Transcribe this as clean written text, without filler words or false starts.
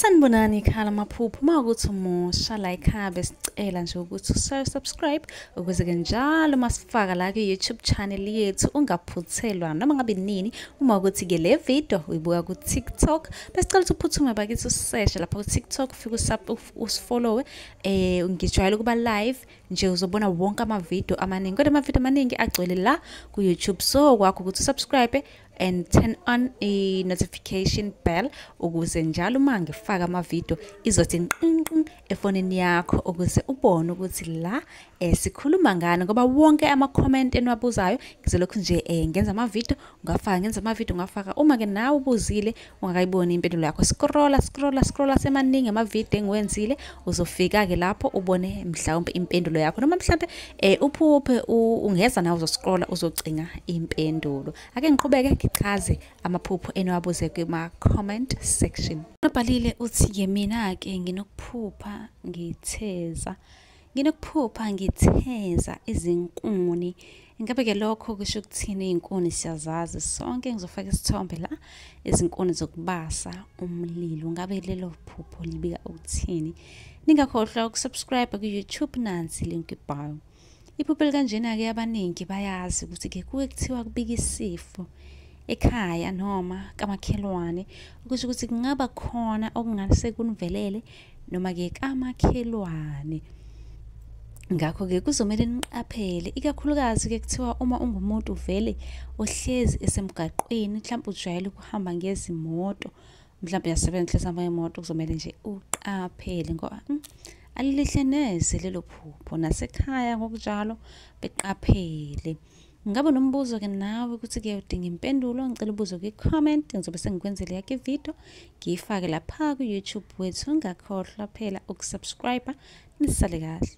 Sanibonani khala maphupho makuthi umusha la ekhaya sicela nje ukuthi subscribe ukuze ke njalo masifaka la ku YouTube channel yethu ungaphuthelwa noma ngabe nini uma ukuthi ke le video uyibuka ku TikTok besicela ukuthi uphuthume bakithi usearch lapha ku TikTok ufike usifollow ngijwayele kuba live nje uzobona wonke ama video amaningi kodwa ama video amaningi agcwele la ku YouTube so kwakho ukuthi subscribe and turn on a notification bell ukuze njalo uma ngifaka ama video izothi nqinqi efonini yakho ukuze ubone ukuthi la sikhuluma ngani ngoba wonke ama comment enwabuzayo ngizolokhu nje ngenza ama video ngafaka uma ke nawe ubuzile ungakayiboni impendulo yakho scrolla semaningi ama video engiwenzile uzofika ke lapho ubone mhlawumbe impendulo yakho noma mhlawumbe uphuphe ungeza nawe uzoscrolla uzocinga impendulo ake ngiqhubeke chaze amaphupho enwabuze kuma comment section. Nobhalile uthi ke mina ke nginokuphupha ngitheza izinkuni. Ingabe ke lokho kusho ukuthini izinkuni siyazazi sonke ngizofaka isithombe la izinkuni zokubasa umlilo. Ngabe lelo phupho libika ukuthini? Ningakhohlwa ukusubscribe ku YouTube nansi link bio. Iphupho likanjena ke abaningi bayazi ukuthi ke kuke kuthiwa kubika isifo ekhaya noma kamakhelwane ukusho ukuthi kungaba khona okungase kunivelele noma ke kamakhelwane. Ngakho ke kuzomela niqaphele ikakhulukazi ke kuthiwa uma ungumuntu vele ohlezi esemgaqweni mhlawumbe ujwayele ukuhamba ngezimoto mhlawumbe yasebenza hlesamba imoto kuzomela nje uqaphele ngoba alilihle neze lelo phupho nasekhaya ngokunjalo beqaphele. Ngabe nombuzo ke nawe ukuthi ke udinga impendulo ngicela ubuzo ku comment ngizobe sengikwenzele yake video ngiyifake lapha ku YouTube wethu ungakhohlwa phela ukusubscribe nisale kahle.